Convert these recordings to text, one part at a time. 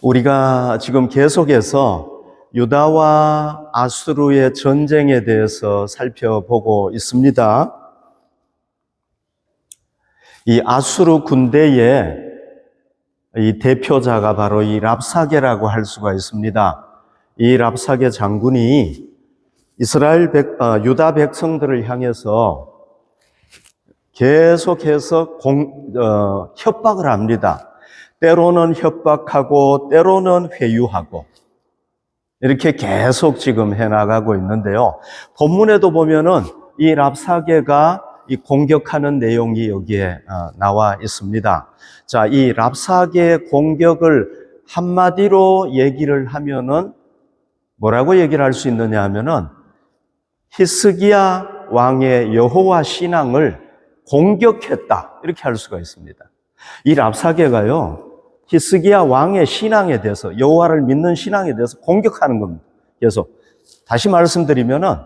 우리가 지금 계속해서 유다와 아수르의 전쟁에 대해서 살펴보고 있습니다. 이 아수르 군대의 이 대표자가 바로 이 랍사게라고 할 수가 있습니다. 이 랍사게 장군이 유다 백성들을 향해서 계속해서 협박을 합니다. 때로는 협박하고 때로는 회유하고 이렇게 계속 지금 해나가고 있는데요. 본문에도 보면은 이 랍사게가 이 공격하는 내용이 여기에 나와 있습니다. 자, 이 랍사게의 공격을 한마디로 얘기를 하면은 뭐라고 얘기를 할 수 있느냐 하면은 히스기야 왕의 여호와 신앙을 공격했다, 이렇게 할 수가 있습니다. 이 랍사게가요, 히스기야 왕의 신앙에 대해서, 여호와를 믿는 신앙에 대해서 공격하는 겁니다. 그래서 다시 말씀드리면은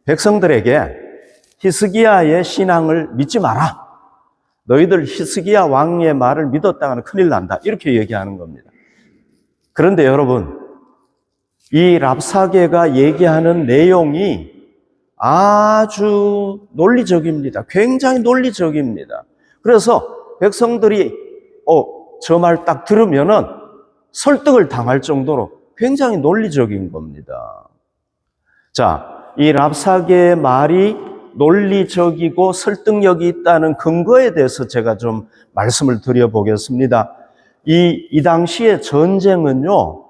백성들에게 히스기야의 신앙을 믿지 마라. 너희들 히스기야 왕의 말을 믿었다가는 큰일 난다. 이렇게 얘기하는 겁니다. 그런데 여러분, 이 랍사게가 얘기하는 내용이 아주 논리적입니다. 굉장히 논리적입니다. 그래서 백성들이 저 말 딱 들으면은 설득을 당할 정도로 굉장히 논리적인 겁니다. 자, 이 랍사게의 말이 논리적이고 설득력이 있다는 근거에 대해서 제가 좀 말씀을 드려보겠습니다. 이 당시의 전쟁은요,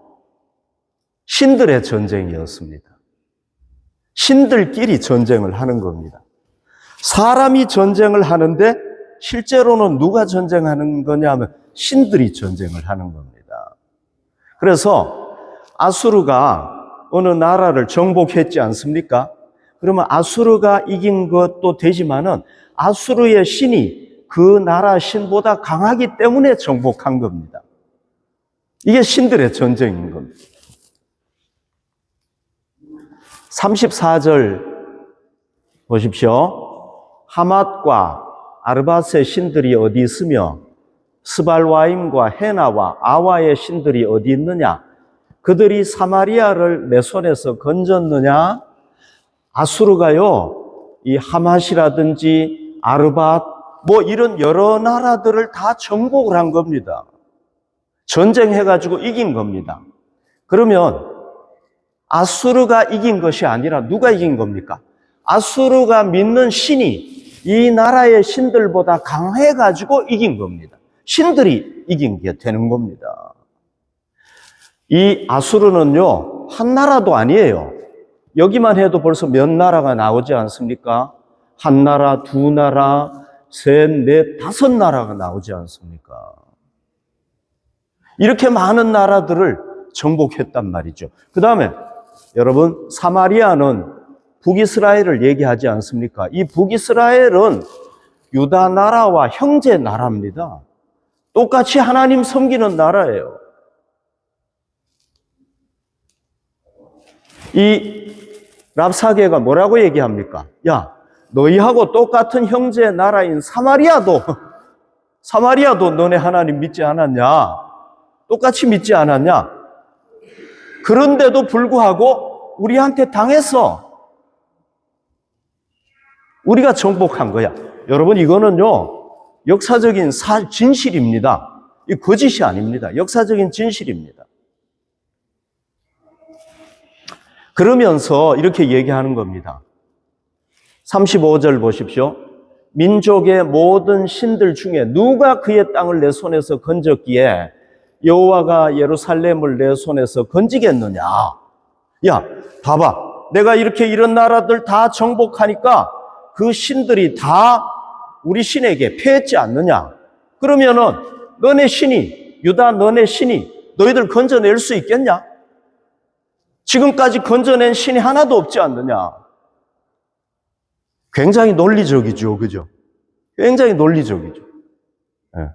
신들의 전쟁이었습니다. 신들끼리 전쟁을 하는 겁니다. 사람이 전쟁을 하는데 실제로는 누가 전쟁하는 거냐면 신들이 전쟁을 하는 겁니다. 그래서 아수르가 어느 나라를 정복했지 않습니까? 그러면 아수르가 이긴 것도 되지만은 아수르의 신이 그 나라 신보다 강하기 때문에 정복한 겁니다. 이게 신들의 전쟁인 겁니다. 34절 보십시오. 하맛과 아르밧의 신들이 어디 있으며 스발와임과 헤나와 아와의 신들이 어디 있느냐? 그들이 사마리아를 내 손에서 건졌느냐? 아수르가요, 이 하맛이라든지 아르밧 이런 여러 나라들을 다 정복을 한 겁니다. 전쟁해가지고 이긴 겁니다. 그러면 아수르가 이긴 것이 아니라 누가 이긴 겁니까? 아수르가 믿는 신이 이 나라의 신들보다 강해가지고 이긴 겁니다. 신들이 이긴 게 되는 겁니다. 이 아수르는요, 한 나라도 아니에요. 여기만 해도 벌써 몇 나라가 나오지 않습니까? 한 나라, 두 나라, 셋, 넷, 다섯 나라가 나오지 않습니까? 이렇게 많은 나라들을 정복했단 말이죠. 그 다음에 여러분, 사마리아는 북이스라엘을 얘기하지 않습니까? 이 북이스라엘은 유다 나라와 형제 나라입니다. 똑같이 하나님 섬기는 나라예요. 이 랍사게가 뭐라고 얘기합니까? 야, 너희하고 똑같은 형제 나라인 사마리아도 너네 하나님 믿지 않았냐? 똑같이 믿지 않았냐? 그런데도 불구하고 우리한테 당했어. 우리가 정복한 거야. 여러분, 이거는요, 역사적인 진실입니다. 이 거짓이 아닙니다. 역사적인 진실입니다. 그러면서 이렇게 얘기하는 겁니다. 35절 보십시오. 민족의 모든 신들 중에 누가 그의 땅을 내 손에서 건졌기에 여호와가 예루살렘을 내 손에서 건지겠느냐? 야, 봐봐. 내가 이런 나라들 다 정복하니까 그 신들이 다 우리 신에게 패했지 않느냐? 그러면은 너네 신이, 유다 너네 신이 너희들 건져낼 수 있겠냐? 지금까지 건져낸 신이 하나도 없지 않느냐? 굉장히 논리적이죠, 그죠? 굉장히 논리적이죠. 네.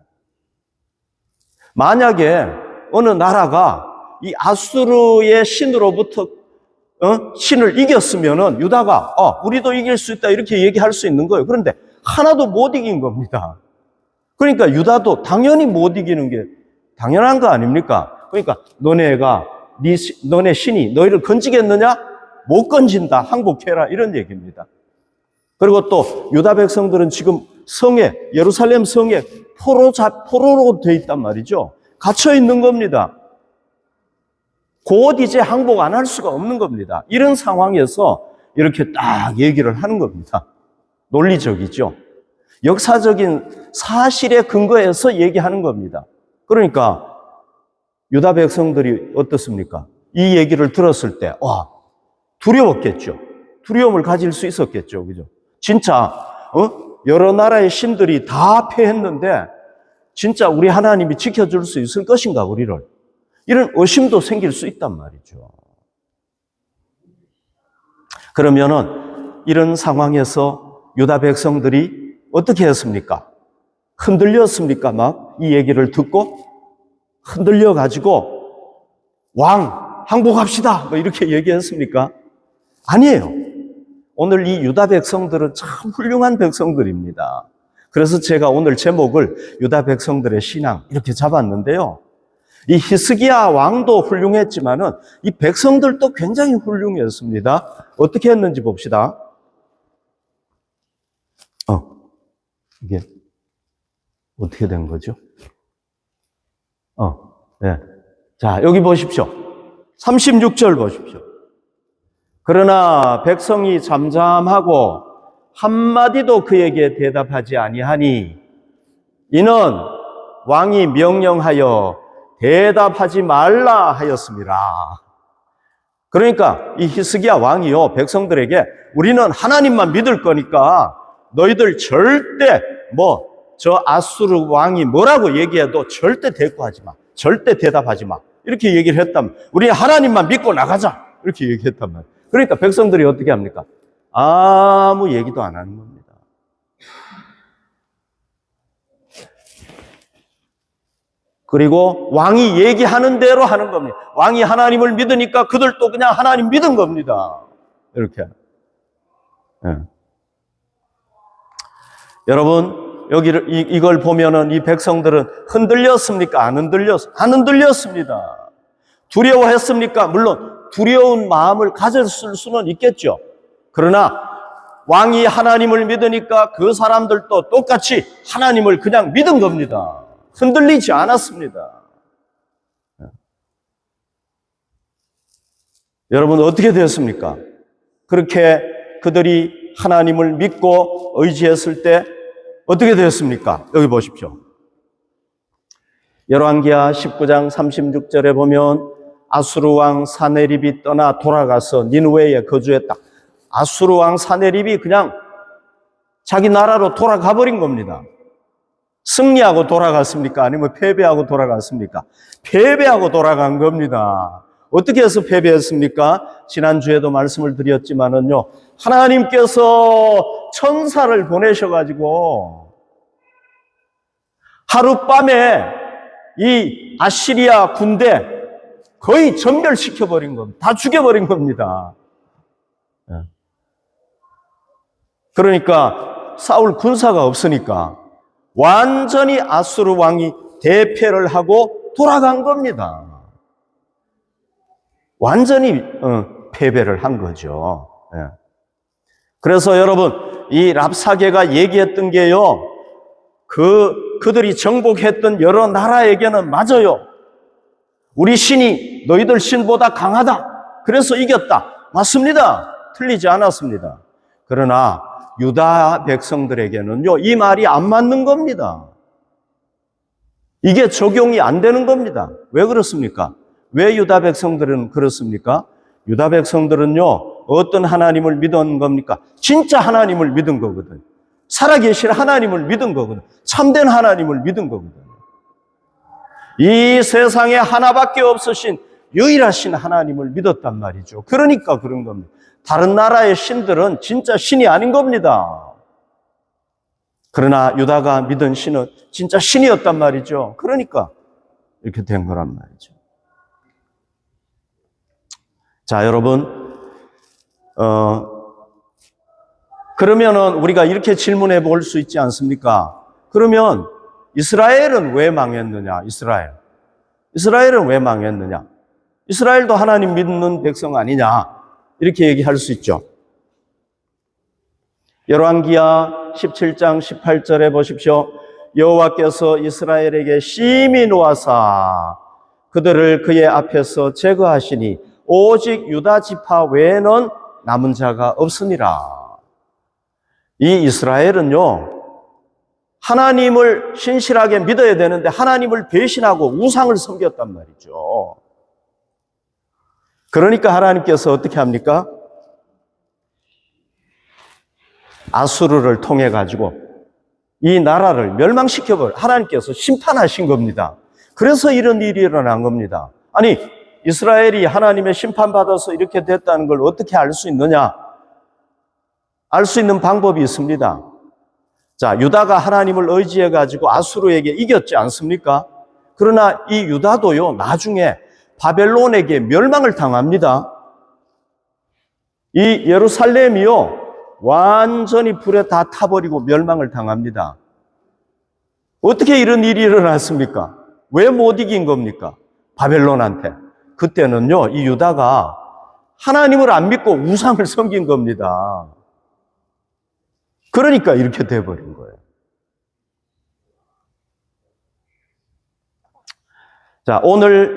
만약에 어느 나라가 이 아수르의 신으로부터 신을 이겼으면은 유다가 우리도 이길 수 있다 이렇게 얘기할 수 있는 거예요. 그런데 하나도 못 이긴 겁니다. 그러니까 유다도 당연히 못 이기는 게 당연한 거 아닙니까? 그러니까 너네 신이 너희를 건지겠느냐? 못 건진다. 항복해라. 이런 얘기입니다. 그리고 또 유다 백성들은 지금 성에, 예루살렘 성에 포로로 돼 있단 말이죠. 갇혀 있는 겁니다. 곧 이제 항복 안 할 수가 없는 겁니다. 이런 상황에서 이렇게 딱 얘기를 하는 겁니다. 논리적이죠. 역사적인 사실에 근거해서 얘기하는 겁니다. 그러니까 유다 백성들이 어떻습니까? 이 얘기를 들었을 때, 와, 두려웠겠죠. 두려움을 가질 수 있었겠죠. 그죠? 진짜, 여러 나라의 신들이 다 패했는데, 진짜 우리 하나님이 지켜줄 수 있을 것인가, 우리를. 이런 의심도 생길 수 있단 말이죠. 그러면은, 이런 상황에서 유다 백성들이 어떻게 했습니까? 흔들렸습니까? 막 이 얘기를 듣고 흔들려가지고 항복합시다! 뭐 이렇게 얘기했습니까? 아니에요. 오늘 이 유다 백성들은 참 훌륭한 백성들입니다. 그래서 제가 오늘 제목을 유다 백성들의 신앙 이렇게 잡았는데요. 이 히스기야 왕도 훌륭했지만은 이 백성들도 굉장히 훌륭했습니다. 어떻게 했는지 봅시다. 이게 어떻게 된 거죠? 네. 자, 여기 보십시오. 36절 보십시오. 그러나 백성이 잠잠하고 한마디도 그에게 대답하지 아니하니 이는 왕이 명령하여 대답하지 말라 하였습니다. 그러니까 이 히스기야 왕이요, 백성들에게 우리는 하나님만 믿을 거니까 너희들 절대 저 아수르 왕이 뭐라고 얘기해도 절대 대꾸하지 마. 절대 대답하지 마. 이렇게 얘기를 했다면 우리 하나님만 믿고 나가자. 이렇게 얘기했단 말이에요. 그러니까 백성들이 어떻게 합니까? 아무 얘기도 안 하는 겁니다. 그리고 왕이 얘기하는 대로 하는 겁니다. 왕이 하나님을 믿으니까 그들도 그냥 하나님 믿은 겁니다. 이렇게. 네. 여러분, 이걸 보면은 이 백성들은 흔들렸습니까? 안 흔들렸습니다. 두려워했습니까? 물론 두려운 마음을 가졌을 수는 있겠죠. 그러나 왕이 하나님을 믿으니까 그 사람들도 똑같이 하나님을 그냥 믿은 겁니다. 흔들리지 않았습니다. 여러분 어떻게 되었습니까? 그렇게 그들이 하나님을 믿고 의지했을 때 어떻게 되었습니까? 여기 보십시오. 열왕기하 19장 36절에 보면 아수르 왕 사네립이 떠나 돌아가서 니느웨에 거주했다. 아수르 왕 사네립이 그냥 자기 나라로 돌아가 버린 겁니다. 승리하고 돌아갔습니까? 아니면 패배하고 돌아갔습니까? 패배하고 돌아간 겁니다. 어떻게 해서 패배했습니까? 지난주에도 말씀을 드렸지만은요, 하나님께서 천사를 보내셔가지고 하룻밤에 이 아시리아 군대 거의 전멸시켜버린 겁니다. 다 죽여버린 겁니다. 그러니까 싸울 군사가 없으니까 완전히 아수르 왕이 대패를 하고 돌아간 겁니다. 완전히 패배를 한 거죠. 그래서 여러분, 이 랍사게가 얘기했던 게요, 그들이 정복했던 여러 나라에게는 맞아요. 우리 신이 너희들 신보다 강하다. 그래서 이겼다. 맞습니다. 틀리지 않았습니다. 그러나 유다 백성들에게는요, 이 말이 안 맞는 겁니다. 이게 적용이 안 되는 겁니다. 왜 그렇습니까? 왜 유다 백성들은 그렇습니까? 유다 백성들은요, 어떤 하나님을 믿은 겁니까? 진짜 하나님을 믿은 거거든. 살아계신 하나님을 믿은 거거든. 참된 하나님을 믿은 거거든. 이 세상에 하나밖에 없으신 유일하신 하나님을 믿었단 말이죠. 그러니까 그런 겁니다. 다른 나라의 신들은 진짜 신이 아닌 겁니다. 그러나 유다가 믿은 신은 진짜 신이었단 말이죠. 그러니까 이렇게 된 거란 말이죠. 자, 여러분, 그러면은 우리가 이렇게 질문해 볼 수 있지 않습니까? 그러면 이스라엘은 왜 망했느냐? 이스라엘은 왜 망했느냐? 이스라엘도 하나님 믿는 백성 아니냐? 이렇게 얘기할 수 있죠. 열왕기하 17장 18절에 보십시오. 여호와께서 이스라엘에게 심히 노하사 그들을 그의 앞에서 제거하시니 오직 유다 지파 외에는 남은 자가 없으니라. 이 이스라엘은요, 하나님을 신실하게 믿어야 되는데 하나님을 배신하고 우상을 섬겼단 말이죠. 그러니까 하나님께서 어떻게 합니까? 아수르를 통해 가지고 이 나라를 멸망시켜버려 하나님께서 심판하신 겁니다. 그래서 이런 일이 일어난 겁니다. 아니, 이스라엘이 하나님의 심판받아서 이렇게 됐다는 걸 어떻게 알 수 있느냐? 알 수 있는 방법이 있습니다. 자, 유다가 하나님을 의지해 가지고 아수르에게 이겼지 않습니까? 그러나 이 유다도요, 나중에 바벨론에게 멸망을 당합니다. 이 예루살렘이요, 완전히 불에 다 타버리고 멸망을 당합니다. 어떻게 이런 일이 일어났습니까? 왜 못 이긴 겁니까? 바벨론한테. 그때는요, 이 유다가 하나님을 안 믿고 우상을 섬긴 겁니다. 그러니까 이렇게 돼버린 거예요. 자, 오늘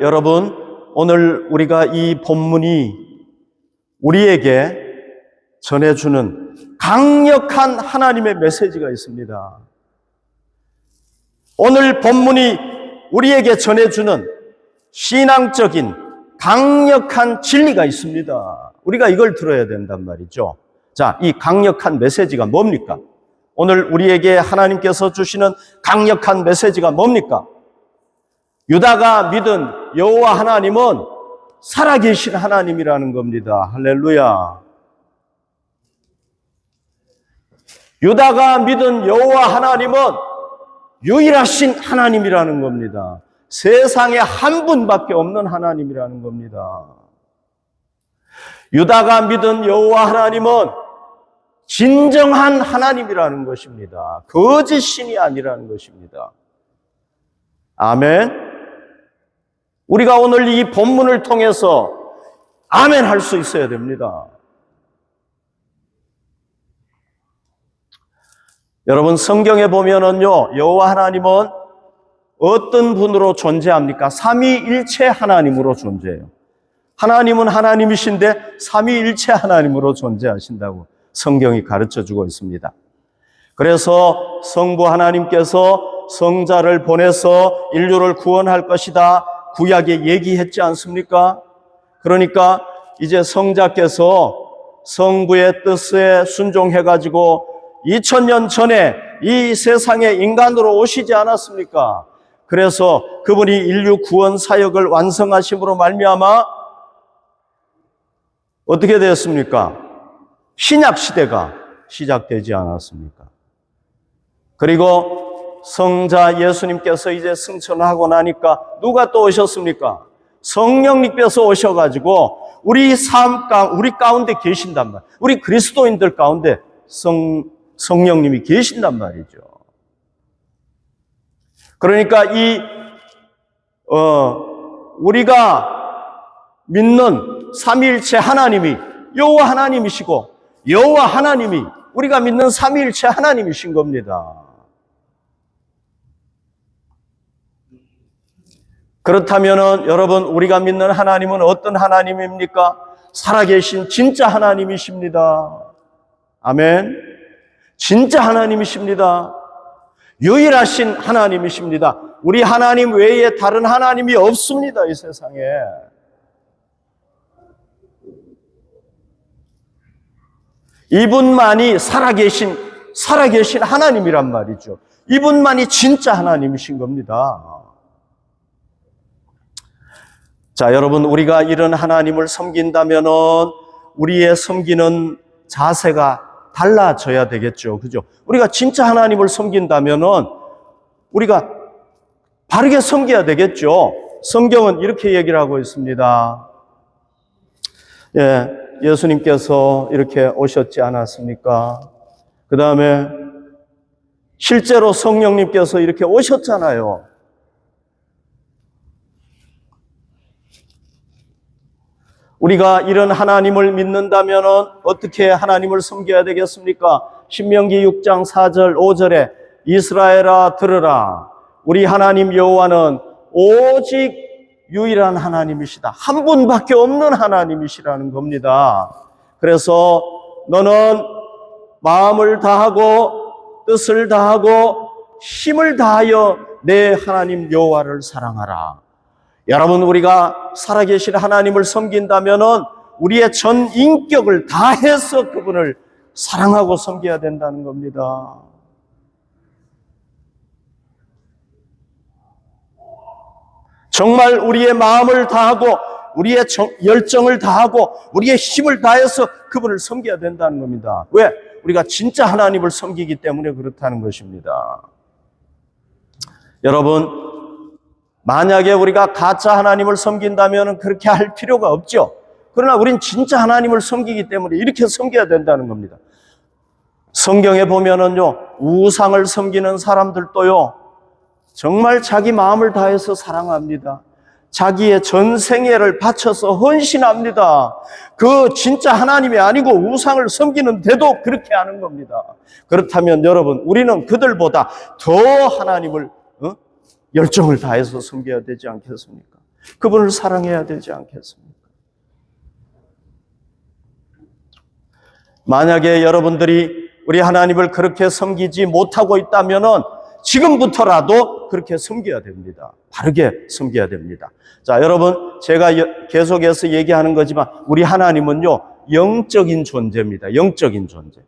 우리가 이 본문이 우리에게 전해주는 강력한 하나님의 메시지가 있습니다. 오늘 본문이 우리에게 전해주는 신앙적인 강력한 진리가 있습니다. 우리가 이걸 들어야 된단 말이죠. 자, 이 강력한 메시지가 뭡니까? 오늘 우리에게 하나님께서 주시는 강력한 메시지가 뭡니까? 유다가 믿은 여호와 하나님은 살아계신 하나님이라는 겁니다. 할렐루야. 유다가 믿은 여호와 하나님은 유일하신 하나님이라는 겁니다. 세상에 한 분밖에 없는 하나님이라는 겁니다. 유다가 믿은 여호와 하나님은 진정한 하나님이라는 것입니다. 거짓 신이 아니라는 것입니다. 아멘. 우리가 오늘 이 본문을 통해서 아멘 할 수 있어야 됩니다. 여러분, 성경에 보면은요, 여호와 하나님은 어떤 분으로 존재합니까? 삼위일체 하나님으로 존재해요. 하나님은 하나님이신데 삼위일체 하나님으로 존재하신다고 성경이 가르쳐주고 있습니다. 그래서 성부 하나님께서 성자를 보내서 인류를 구원할 것이다 구약에 얘기했지 않습니까? 그러니까 이제 성자께서 성부의 뜻에 순종해가지고 2000년 전에 이 세상에 인간으로 오시지 않았습니까? 그래서 그분이 인류 구원 사역을 완성하심으로 말미암아 어떻게 되었습니까? 신약 시대가 시작되지 않았습니까? 그리고 성자 예수님께서 이제 승천하고 나니까 누가 또 오셨습니까? 성령님께서 오셔가지고 우리 우리 가운데 계신단 말이에요. 우리 그리스도인들 가운데 성령님이 계신단 말이죠. 그러니까 우리가 믿는 삼위일체 하나님이 여호와 하나님이시고 여호와 하나님이 우리가 믿는 삼위일체 하나님이신 겁니다. 그렇다면은 여러분, 우리가 믿는 하나님은 어떤 하나님입니까? 살아계신 진짜 하나님이십니다. 아멘. 진짜 하나님이십니다. 유일하신 하나님이십니다. 우리 하나님 외에 다른 하나님이 없습니다, 이 세상에. 이분만이 살아계신 하나님이란 말이죠. 이분만이 진짜 하나님이신 겁니다. 자, 여러분, 우리가 이런 하나님을 섬긴다면은 우리의 섬기는 자세가 달라져야 되겠죠. 그죠? 우리가 진짜 하나님을 섬긴다면은 우리가 바르게 섬겨야 되겠죠. 성경은 이렇게 얘기를 하고 있습니다. 예수님께서 이렇게 오셨지 않았습니까? 그 다음에 실제로 성령님께서 이렇게 오셨잖아요. 우리가 이런 하나님을 믿는다면 어떻게 하나님을 섬겨야 되겠습니까? 신명기 6장 4절 5절에 이스라엘아 들으라. 우리 하나님 여호와는 오직 유일한 하나님이시다. 한 분밖에 없는 하나님이시라는 겁니다. 그래서 너는 마음을 다하고 뜻을 다하고 힘을 다하여 내 하나님 여호와를 사랑하라. 여러분, 우리가 살아계신 하나님을 섬긴다면 우리의 전 인격을 다해서 그분을 사랑하고 섬겨야 된다는 겁니다. 정말 우리의 마음을 다하고 우리의 열정을 다하고 우리의 힘을 다해서 그분을 섬겨야 된다는 겁니다. 왜? 우리가 진짜 하나님을 섬기기 때문에 그렇다는 것입니다. 여러분, 만약에 우리가 가짜 하나님을 섬긴다면 그렇게 할 필요가 없죠. 그러나 우린 진짜 하나님을 섬기기 때문에 이렇게 섬겨야 된다는 겁니다. 성경에 보면은요, 우상을 섬기는 사람들도요, 정말 자기 마음을 다해서 사랑합니다. 자기의 전생애를 바쳐서 헌신합니다. 그 진짜 하나님이 아니고 우상을 섬기는데도 그렇게 하는 겁니다. 그렇다면 여러분, 우리는 그들보다 더 하나님을 열정을 다해서 섬겨야 되지 않겠습니까? 그분을 사랑해야 되지 않겠습니까? 만약에 여러분들이 우리 하나님을 그렇게 섬기지 못하고 있다면은 지금부터라도 그렇게 섬겨야 됩니다. 바르게 섬겨야 됩니다. 자, 여러분, 제가 계속해서 얘기하는 거지만 우리 하나님은요, 영적인 존재입니다. 영적인 존재.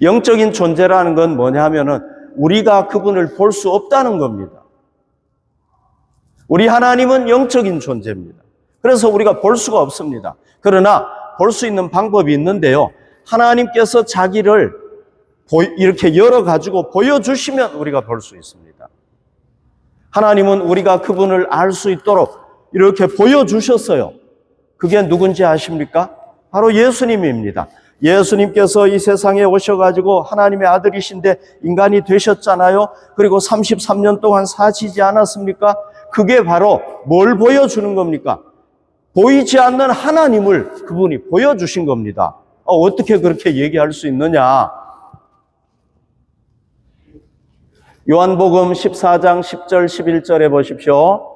영적인 존재라는 건 뭐냐 하면은 우리가 그분을 볼 수 없다는 겁니다. 우리 하나님은 영적인 존재입니다. 그래서 우리가 볼 수가 없습니다. 그러나 볼 수 있는 방법이 있는데요. 하나님께서 자기를 이렇게 열어가지고 보여주시면 우리가 볼 수 있습니다. 하나님은 우리가 그분을 알 수 있도록 이렇게 보여주셨어요. 그게 누군지 아십니까? 바로 예수님입니다. 예수님께서 이 세상에 오셔가지고 하나님의 아들이신데 인간이 되셨잖아요. 그리고 33년 동안 사시지 않았습니까? 그게 바로 뭘 보여주는 겁니까? 보이지 않는 하나님을 그분이 보여주신 겁니다. 어떻게 그렇게 얘기할 수 있느냐? 요한복음 14장 10절 11절에 보십시오.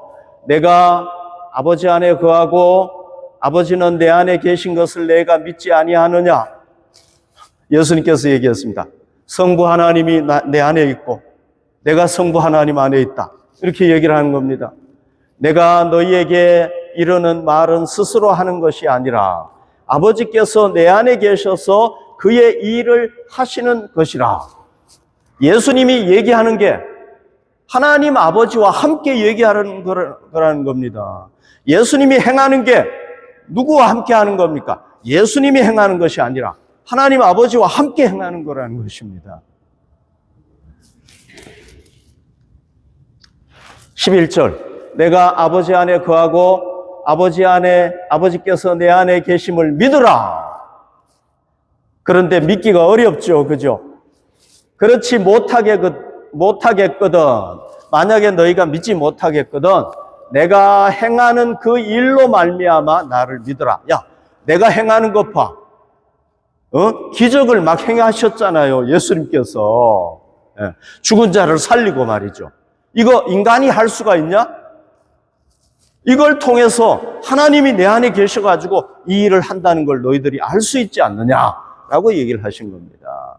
내가 아버지 안에 거하고 아버지는 내 안에 계신 것을 내가 믿지 아니하느냐? 예수님께서 얘기했습니다. 성부 하나님이 내 안에 있고 내가 성부 하나님 안에 있다. 이렇게 얘기를 하는 겁니다. 내가 너희에게 이르는 말은 스스로 하는 것이 아니라 아버지께서 내 안에 계셔서 그의 일을 하시는 것이라. 예수님이 얘기하는 게 하나님 아버지와 함께 얘기하는 거라는 겁니다. 예수님이 행하는 게 누구와 함께 하는 겁니까? 예수님이 행하는 것이 아니라 하나님 아버지와 함께 행하는 거라는 것입니다. 11절 내가 아버지 안에 거하고 아버지께서 내 안에 계심을 믿으라. 그런데 믿기가 어렵죠. 그죠? 그렇지 못하겠거든. 만약에 너희가 믿지 못하겠거든. 내가 행하는 그 일로 말미암아 나를 믿으라. 야, 내가 행하는 것 봐. 기적을 막 행하셨잖아요. 예수님께서. 죽은 자를 살리고 말이죠. 이거 인간이 할 수가 있냐? 이걸 통해서 하나님이 내 안에 계셔가지고 이 일을 한다는 걸 너희들이 알 수 있지 않느냐라고 얘기를 하신 겁니다.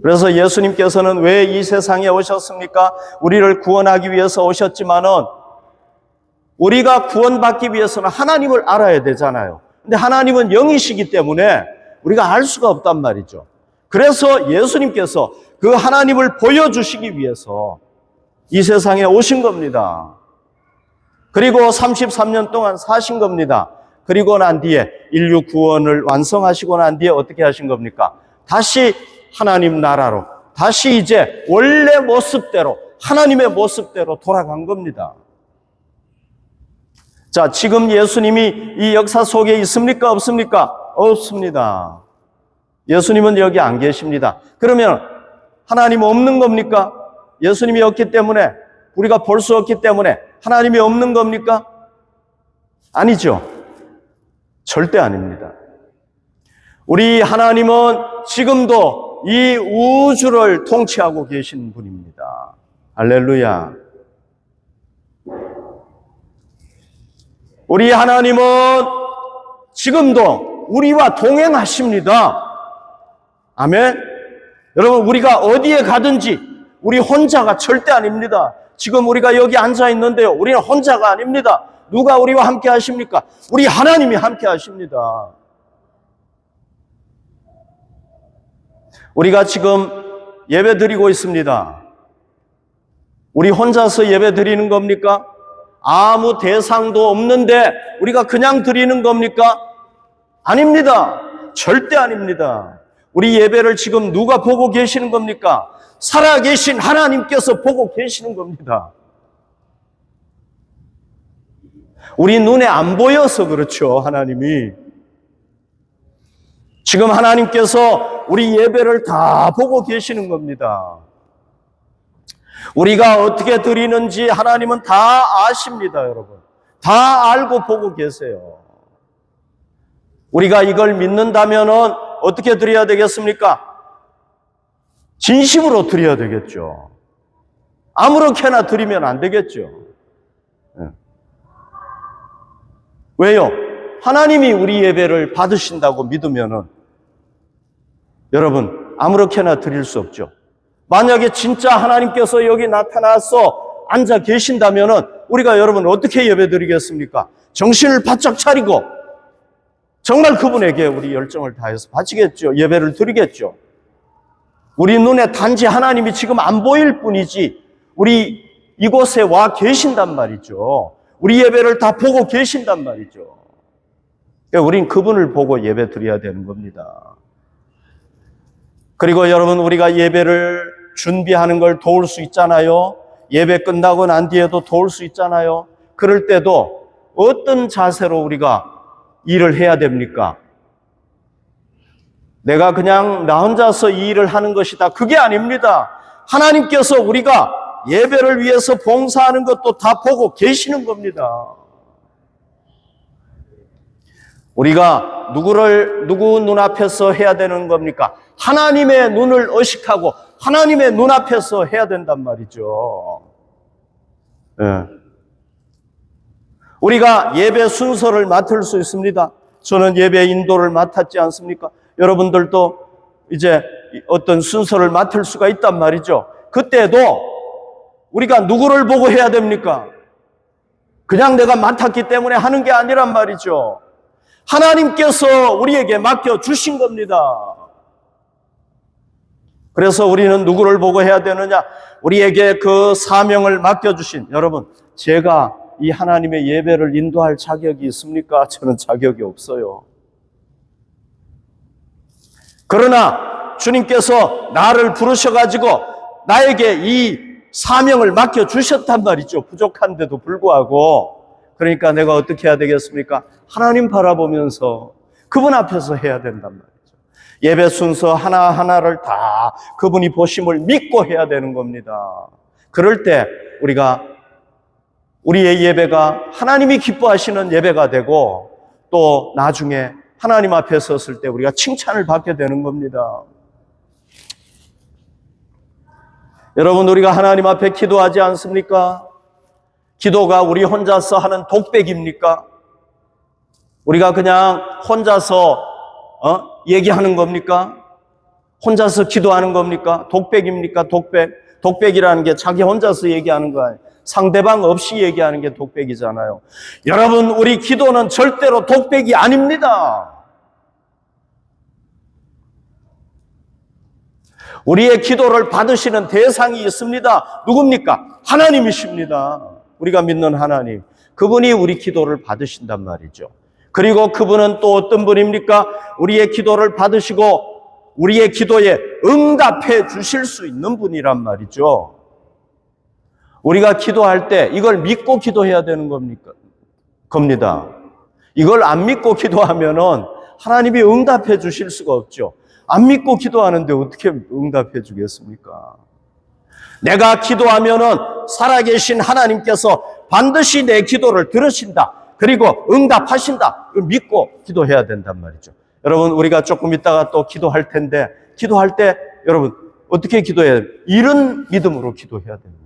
그래서 예수님께서는 왜 이 세상에 오셨습니까? 우리를 구원하기 위해서 오셨지만은 우리가 구원받기 위해서는 하나님을 알아야 되잖아요. 근데 하나님은 영이시기 때문에 우리가 알 수가 없단 말이죠. 그래서 예수님께서 그 하나님을 보여주시기 위해서 이 세상에 오신 겁니다. 그리고 33년 동안 사신 겁니다. 그리고 난 뒤에 인류 구원을 완성하시고 난 뒤에 어떻게 하신 겁니까? 다시 하나님 나라로, 다시 이제 원래 모습대로, 하나님의 모습대로 돌아간 겁니다. 자, 지금 예수님이 이 역사 속에 있습니까? 없습니까? 없습니다. 예수님은 여기 안 계십니다. 그러면 하나님 없는 겁니까? 예수님이 없기 때문에, 우리가 볼 수 없기 때문에 하나님이 없는 겁니까? 아니죠. 절대 아닙니다. 우리 하나님은 지금도 이 우주를 통치하고 계신 분입니다. 할렐루야. 우리 하나님은 지금도 우리와 동행하십니다. 아멘. 여러분, 우리가 어디에 가든지 우리 혼자가 절대 아닙니다. 지금 우리가 여기 앉아 있는데요, 우리는 혼자가 아닙니다. 누가 우리와 함께 하십니까? 우리 하나님이 함께 하십니다. 우리가 지금 예배 드리고 있습니다. 우리 혼자서 예배 드리는 겁니까? 아무 대상도 없는데 우리가 그냥 드리는 겁니까? 아닙니다. 절대 아닙니다. 우리 예배를 지금 누가 보고 계시는 겁니까? 살아계신 하나님께서 보고 계시는 겁니다. 우리 눈에 안 보여서 그렇죠, 하나님이. 지금 하나님께서 우리 예배를 다 보고 계시는 겁니다. 우리가 어떻게 드리는지 하나님은 다 아십니다, 여러분. 다 알고 보고 계세요. 우리가 이걸 믿는다면은 어떻게 드려야 되겠습니까? 진심으로 드려야 되겠죠. 아무렇게나 드리면 안 되겠죠. 왜요? 하나님이 우리 예배를 받으신다고 믿으면은 여러분, 아무렇게나 드릴 수 없죠. 만약에 진짜 하나님께서 여기 나타나서 앉아 계신다면은 우리가 여러분 어떻게 예배 드리겠습니까? 정신을 바짝 차리고 정말 그분에게 우리 열정을 다해서 바치겠죠. 예배를 드리겠죠. 우리 눈에 단지 하나님이 지금 안 보일 뿐이지 우리 이곳에 와 계신단 말이죠. 우리 예배를 다 보고 계신단 말이죠. 그러니까 우린 그분을 보고 예배 드려야 되는 겁니다. 그리고 여러분, 우리가 예배를 준비하는 걸 도울 수 있잖아요. 예배 끝나고 난 뒤에도 도울 수 있잖아요. 그럴 때도 어떤 자세로 우리가 일을 해야 됩니까? 내가 그냥 나 혼자서 이 일을 하는 것이다. 그게 아닙니다. 하나님께서 우리가 예배를 위해서 봉사하는 것도 다 보고 계시는 겁니다. 우리가 누구 눈앞에서 해야 되는 겁니까? 하나님의 눈을 의식하고 하나님의 눈앞에서 해야 된단 말이죠. 네. 우리가 예배 순서를 맡을 수 있습니다. 저는 예배 인도를 맡았지 않습니까? 여러분들도 이제 어떤 순서를 맡을 수가 있단 말이죠. 그때도 우리가 누구를 보고 해야 됩니까? 그냥 내가 맡았기 때문에 하는 게 아니란 말이죠. 하나님께서 우리에게 맡겨주신 겁니다. 그래서 우리는 누구를 보고 해야 되느냐? 우리에게 그 사명을 맡겨주신, 여러분, 제가 이 하나님의 예배를 인도할 자격이 있습니까? 저는 자격이 없어요. 그러나 주님께서 나를 부르셔가지고 나에게 이 사명을 맡겨주셨단 말이죠. 부족한데도 불구하고. 그러니까 내가 어떻게 해야 되겠습니까? 하나님 바라보면서 그분 앞에서 해야 된단 말이죠. 예배 순서 하나하나를 다 그분이 보심을 믿고 해야 되는 겁니다. 그럴 때 우리의 예배가 하나님이 기뻐하시는 예배가 되고 또 나중에 하나님 앞에 섰을 때 우리가 칭찬을 받게 되는 겁니다. 여러분, 우리가 하나님 앞에 기도하지 않습니까? 기도가 우리 혼자서 하는 독백입니까? 우리가 그냥 혼자서 얘기하는 겁니까? 혼자서 기도하는 겁니까? 독백입니까? 독백. 독백이라는 게 자기 혼자서 얘기하는 거 아니에요. 상대방 없이 얘기하는 게 독백이잖아요. 여러분, 우리 기도는 절대로 독백이 아닙니다. 우리의 기도를 받으시는 대상이 있습니다. 누굽니까? 하나님이십니다. 우리가 믿는 하나님. 그분이 우리 기도를 받으신단 말이죠. 그리고 그분은 또 어떤 분입니까? 우리의 기도를 받으시고 우리의 기도에 응답해 주실 수 있는 분이란 말이죠. 우리가 기도할 때 이걸 믿고 기도해야 되는 겁니다. 이걸 안 믿고 기도하면은 하나님이 응답해 주실 수가 없죠. 안 믿고 기도하는데 어떻게 응답해 주겠습니까? 내가 기도하면은 살아계신 하나님께서 반드시 내 기도를 들으신다. 그리고 응답하신다. 믿고 기도해야 된단 말이죠. 여러분, 우리가 조금 있다가 또 기도할 텐데, 기도할 때 여러분 어떻게 기도해야 돼요? 이런 믿음으로 기도해야 되는 겁니다.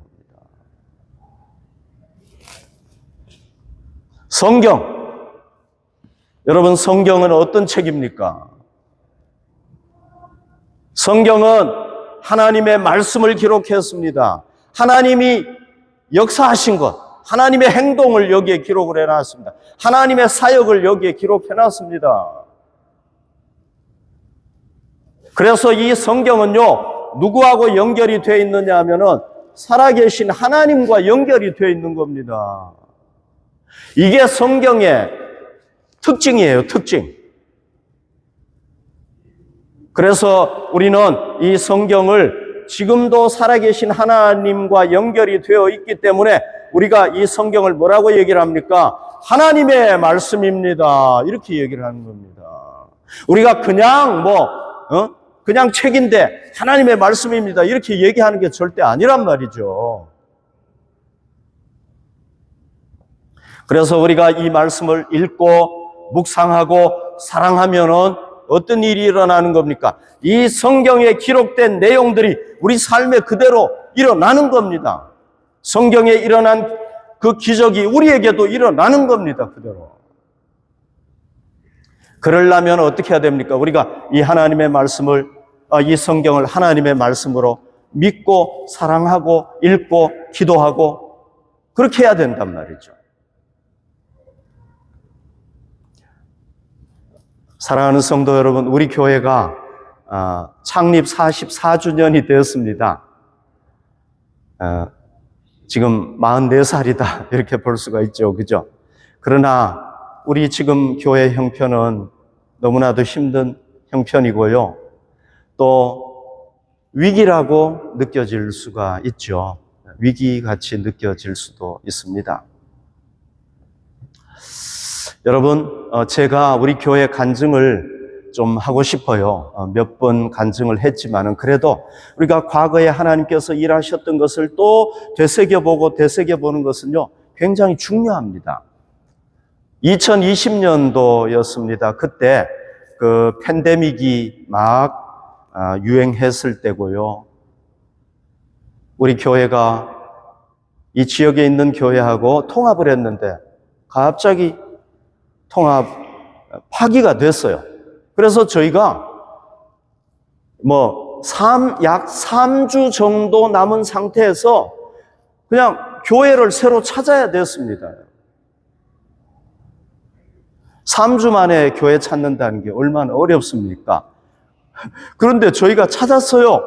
성경. 여러분, 성경은 어떤 책입니까? 성경은 하나님의 말씀을 기록했습니다. 하나님이 역사하신 것, 하나님의 행동을 여기에 기록을 해놨습니다. 하나님의 사역을 여기에 기록해놨습니다. 그래서 이 성경은요, 누구하고 연결이 되어 있느냐 하면은 살아계신 하나님과 연결이 되어 있는 겁니다. 이게 성경의 특징이에요, 특징. 그래서 우리는 이 성경을 지금도 살아계신 하나님과 연결이 되어 있기 때문에 우리가 이 성경을 뭐라고 얘기를 합니까? 하나님의 말씀입니다. 이렇게 얘기를 하는 겁니다. 우리가 그냥 그냥 책인데 하나님의 말씀입니다. 이렇게 얘기하는 게 절대 아니란 말이죠. 그래서 우리가 이 말씀을 읽고 묵상하고 사랑하면은 어떤 일이 일어나는 겁니까? 이 성경에 기록된 내용들이 우리 삶에 그대로 일어나는 겁니다. 성경에 일어난 그 기적이 우리에게도 일어나는 겁니다. 그대로. 그러려면 어떻게 해야 됩니까? 우리가 이 하나님의 말씀을, 이 성경을 하나님의 말씀으로 믿고 사랑하고 읽고 기도하고 그렇게 해야 된단 말이죠. 사랑하는 성도 여러분, 우리 교회가 창립 44주년이 되었습니다. 지금 44살이다 이렇게 볼 수가 있죠. 그죠? 그러나 우리 지금 교회 형편은 너무나도 힘든 형편이고요. 또 위기라고 느껴질 수가 있죠. 위기같이 느껴질 수도 있습니다. 여러분, 제가 우리 교회 간증을 좀 하고 싶어요. 몇 번 간증을 했지만은 그래도 우리가 과거에 하나님께서 일하셨던 것을 또 되새겨보는 것은요, 굉장히 중요합니다. 2020년도였습니다. 그때 그 팬데믹이 막 유행했을 때고요. 우리 교회가 이 지역에 있는 교회하고 통합을 했는데 갑자기 통합 파기가 됐어요. 그래서 저희가 약 3주 정도 남은 상태에서 그냥 교회를 새로 찾아야 됐습니다. 3주 만에 교회 찾는다는 게 얼마나 어렵습니까? 그런데 저희가 찾았어요.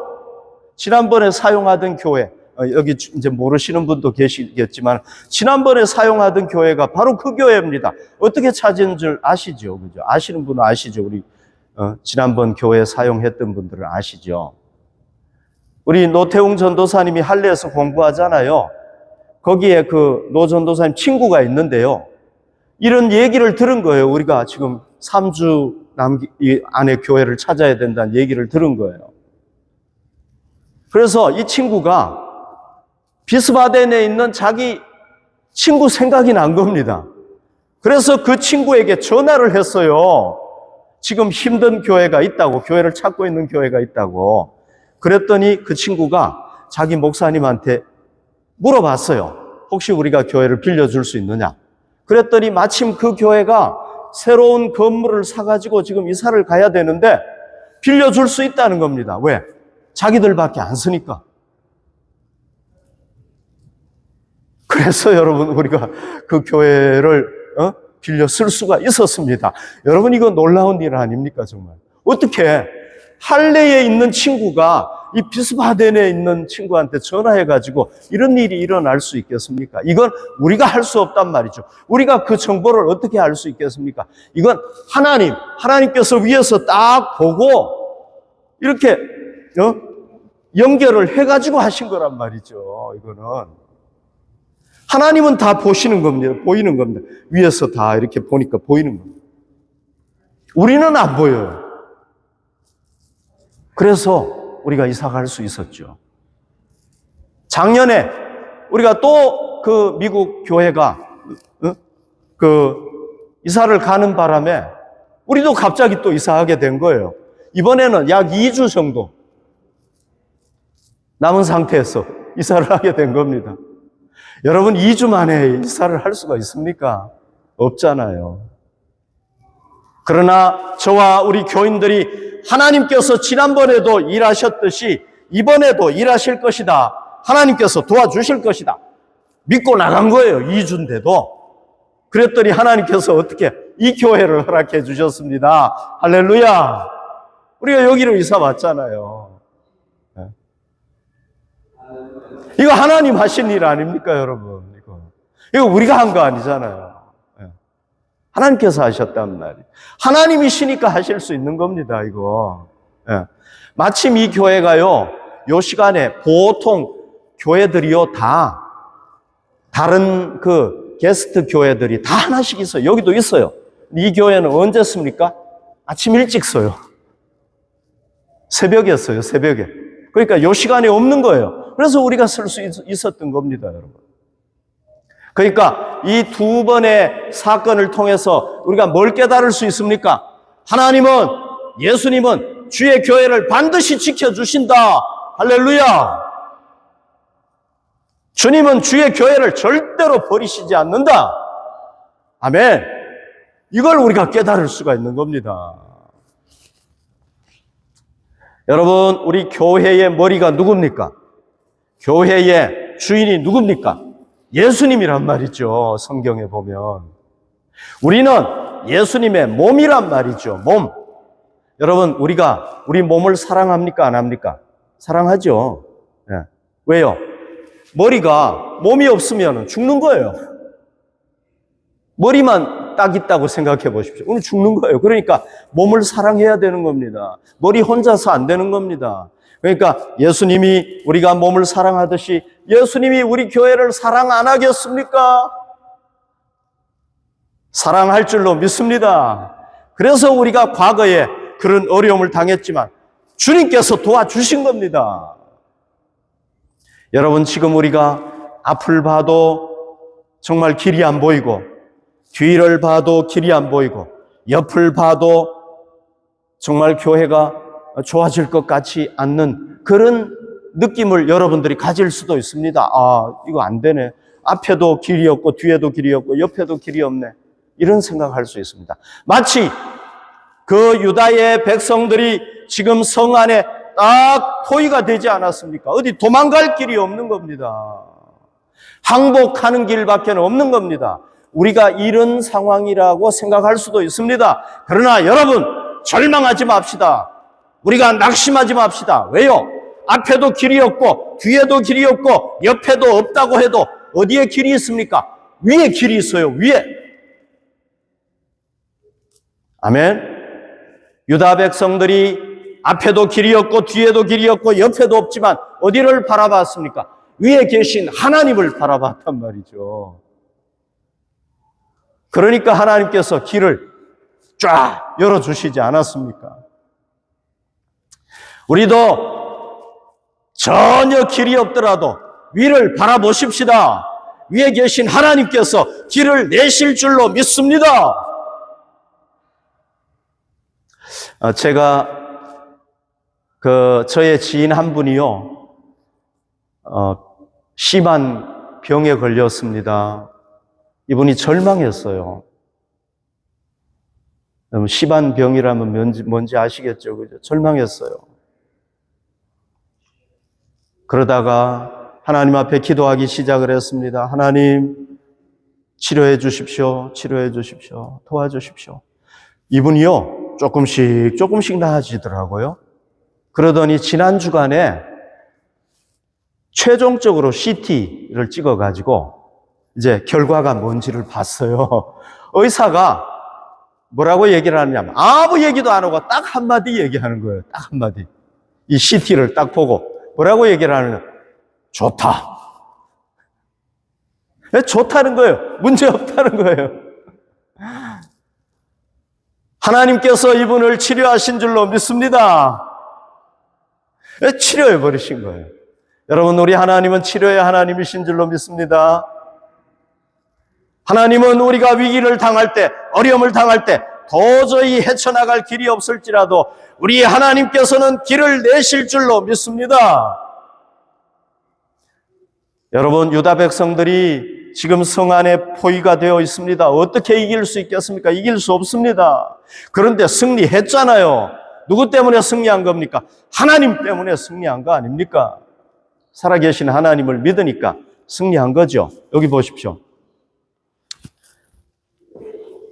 지난번에 사용하던 교회, 여기 이제 모르시는 분도 계시겠지만 지난번에 사용하던 교회가 바로 그 교회입니다. 어떻게 찾은 줄 아시죠? 그죠? 아시는 분은 아시죠? 우리 지난번 교회 사용했던 분들은 아시죠? 우리 노태웅 전도사님이 할례에서 공부하잖아요. 거기에 그 노 전도사님 친구가 있는데요. 이런 얘기를 들은 거예요. 우리가 지금 3주 안에 교회를 찾아야 된다는 얘기를 들은 거예요. 그래서 이 친구가 비스바덴에 있는 자기 친구 생각이 난 겁니다. 그래서 그 친구에게 전화를 했어요. 지금 힘든 교회가 있다고, 교회를 찾고 있는 교회가 있다고. 그랬더니 그 친구가 자기 목사님한테 물어봤어요. 혹시 우리가 교회를 빌려줄 수 있느냐? 그랬더니 마침 그 교회가 새로운 건물을 사가지고 지금 이사를 가야 되는데 빌려줄 수 있다는 겁니다. 왜? 자기들밖에 안 쓰니까. 그래서 여러분, 우리가 그 교회를 빌려 쓸 수가 있었습니다. 여러분, 이거 놀라운 일 아닙니까, 정말? 어떻게 할례에 있는 친구가 이 비스바덴에 있는 친구한테 전화해가지고 이런 일이 일어날 수 있겠습니까? 이건 우리가 할 수 없단 말이죠. 우리가 그 정보를 어떻게 알 수 있겠습니까? 이건 하나님께서 위에서 딱 보고 이렇게 연결을 해가지고 하신 거란 말이죠. 이거는 하나님은 다 보시는 겁니다. 보이는 겁니다. 위에서 다 이렇게 보니까 보이는 겁니다. 우리는 안 보여요. 그래서 우리가 이사 갈 수 있었죠. 작년에 우리가 또 그 미국 교회가 이사를 가는 바람에 우리도 갑자기 또 이사하게 된 거예요. 이번에는 약 2주 정도 남은 상태에서 이사를 하게 된 겁니다. 여러분, 2주 만에 이사를 할 수가 있습니까? 없잖아요. 그러나 저와 우리 교인들이 하나님께서 지난번에도 일하셨듯이 이번에도 일하실 것이다. 하나님께서 도와주실 것이다. 믿고 나간 거예요. 2주인데도. 그랬더니 하나님께서 어떻게 이 교회를 허락해 주셨습니다. 할렐루야. 우리가 여기로 이사 왔잖아요. 이거 하나님 하신 일 아닙니까, 여러분? 이거 우리가 한 거 아니잖아요. 하나님께서 하셨단 말이에요. 하나님이시니까 하실 수 있는 겁니다, 이거. 마침 이 교회가요, 요 시간에 보통 교회들이요, 다른 게스트 교회들이 다 하나씩 있어요. 여기도 있어요. 이 교회는 언제 씁니까? 아침 일찍 써요. 새벽에 써요, 새벽에. 그러니까 요 시간에 없는 거예요. 그래서 우리가 쓸 수 있었던 겁니다, 여러분. 그러니까 이 두 번의 사건을 통해서 우리가 뭘 깨달을 수 있습니까? 하나님은, 예수님은 주의 교회를 반드시 지켜주신다. 할렐루야. 주님은 주의 교회를 절대로 버리시지 않는다. 아멘. 이걸 우리가 깨달을 수가 있는 겁니다. 여러분, 우리 교회의 머리가 누굽니까? 교회의 주인이 누굽니까? 예수님이란 말이죠. 성경에 보면. 우리는 예수님의 몸이란 말이죠. 몸. 여러분, 우리가 우리 몸을 사랑합니까? 안 합니까? 사랑하죠. 네. 왜요? 몸이 없으면 죽는 거예요. 머리만 딱 있다고 생각해 보십시오. 오늘 죽는 거예요. 그러니까 몸을 사랑해야 되는 겁니다. 머리 혼자서 안 되는 겁니다. 그러니까 예수님이 우리가 몸을 사랑하듯이 예수님이 우리 교회를 사랑 안 하겠습니까? 사랑할 줄로 믿습니다. 그래서 우리가 과거에 그런 어려움을 당했지만 주님께서 도와주신 겁니다. 여러분, 지금 우리가 앞을 봐도 정말 길이 안 보이고 뒤를 봐도 길이 안 보이고 옆을 봐도 정말 교회가 좋아질 것 같지 않는 그런 느낌을 여러분들이 가질 수도 있습니다. 아, 이거 안 되네. 앞에도 길이 없고 뒤에도 길이 없고 옆에도 길이 없네. 이런 생각할 수 있습니다. 마치 그 유다의 백성들이 지금 성 안에 딱 포위가 되지 않았습니까? 어디 도망갈 길이 없는 겁니다. 항복하는 길밖에 없는 겁니다. 우리가 이런 상황이라고 생각할 수도 있습니다. 그러나 여러분, 절망하지 맙시다. 우리가 낙심하지 맙시다. 왜요? 앞에도 길이 없고 뒤에도 길이 없고 옆에도 없다고 해도 어디에 길이 있습니까? 위에 길이 있어요. 위에. 아멘. 유다 백성들이 앞에도 길이 없고 뒤에도 길이 없고 옆에도 없지만 어디를 바라봤습니까? 위에 계신 하나님을 바라봤단 말이죠. 그러니까 하나님께서 길을 쫙 열어주시지 않았습니까? 우리도 전혀 길이 없더라도 위를 바라보십시다. 위에 계신 하나님께서 길을 내실 줄로 믿습니다. 제가 저의 지인 한 분이요, 심한 병에 걸렸습니다. 이분이 절망했어요. 심한 병이라면 뭔지 아시겠죠? 그죠? 절망했어요. 그러다가 하나님 앞에 기도하기 시작을 했습니다. 하나님, 치료해 주십시오. 치료해 주십시오. 도와주십시오. 이분이요, 조금씩 나아지더라고요. 그러더니 지난 주간에 최종적으로 CT를 찍어가지고 이제 결과가 뭔지를 봤어요. 의사가 뭐라고 얘기를 하느냐면 아무 얘기도 안 하고 딱 한마디 얘기하는 거예요. 딱 한마디. 이 CT를 딱 보고 뭐라고 얘기를 하느냐. 좋다. 좋다는 거예요. 문제 없다는 거예요. 하나님께서 이분을 치료하신 줄로 믿습니다. 치료해 버리신 거예요. 여러분, 우리 하나님은 치료의 하나님이신 줄로 믿습니다. 하나님은 우리가 위기를 당할 때, 어려움을 당할 때 도저히 헤쳐나갈 길이 없을지라도 우리 하나님께서는 길을 내실 줄로 믿습니다. 여러분, 유다 백성들이 지금 성 안에 포위가 되어 있습니다. 어떻게 이길 수 있겠습니까? 이길 수 없습니다. 그런데 승리했잖아요. 누구 때문에 승리한 겁니까? 하나님 때문에 승리한 거 아닙니까? 살아계신 하나님을 믿으니까 승리한 거죠. 여기 보십시오.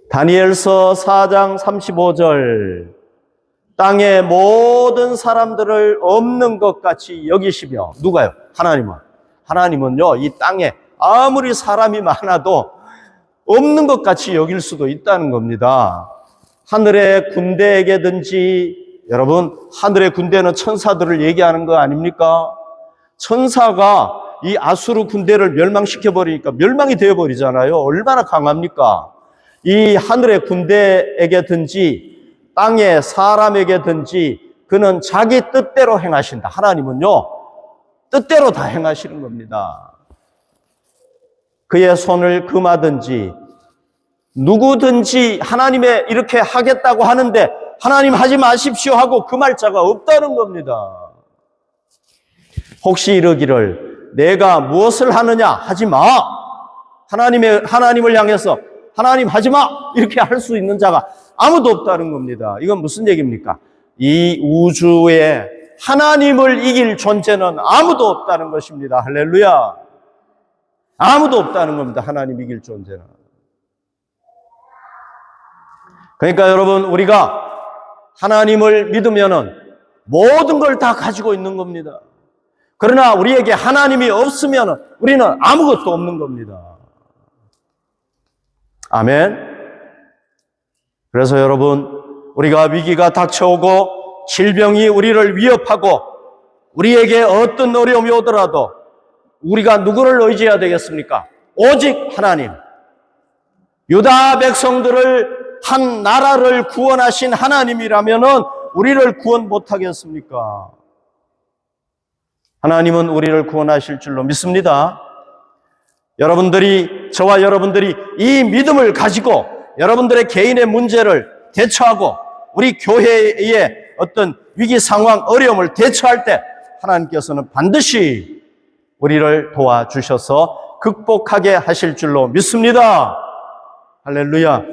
다니엘서 4장 35절. 땅의 모든 사람들을 없는 것 같이 여기시며, 누가요? 하나님은요, 이 땅에 아무리 사람이 많아도 없는 것 같이 여길 수도 있다는 겁니다. 하늘의 군대에게든지, 여러분, 하늘의 군대는 천사들을 얘기하는 거 아닙니까? 천사가 이 아수르 군대를 멸망시켜버리니까 멸망이 되어버리잖아요. 얼마나 강합니까? 이 하늘의 군대에게든지 땅의 사람에게든지 그는 자기 뜻대로 행하신다. 하나님은요, 뜻대로 다 행하시는 겁니다. 그의 손을 금하든지 누구든지 하나님의 이렇게 하겠다고 하는데 하나님 하지 마십시오 하고 금할 자가 없다는 겁니다. 혹시 이러기를 내가 무엇을 하느냐 하지 마. 하나님을 향해서 하나님 하지 마 이렇게 할 수 있는 자가 아무도 없다는 겁니다. 이건 무슨 얘기입니까? 이 우주에 하나님을 이길 존재는 아무도 없다는 것입니다. 할렐루야. 아무도 없다는 겁니다. 하나님 이길 존재는. 그러니까 여러분, 우리가 하나님을 믿으면은 모든 걸 다 가지고 있는 겁니다. 그러나 우리에게 하나님이 없으면은 우리는 아무것도 없는 겁니다. 아멘. 그래서 여러분, 우리가 위기가 닥쳐오고 질병이 우리를 위협하고 우리에게 어떤 어려움이 오더라도 우리가 누구를 의지해야 되겠습니까? 오직 하나님. 유다 백성들을 한 나라를 구원하신 하나님이라면은 우리를 구원 못하겠습니까? 하나님은 우리를 구원하실 줄로 믿습니다. 저와 여러분들이 이 믿음을 가지고 여러분들의 개인의 문제를 대처하고 우리 교회의 어떤 위기 상황, 어려움을 대처할 때 하나님께서는 반드시 우리를 도와주셔서 극복하게 하실 줄로 믿습니다. 할렐루야.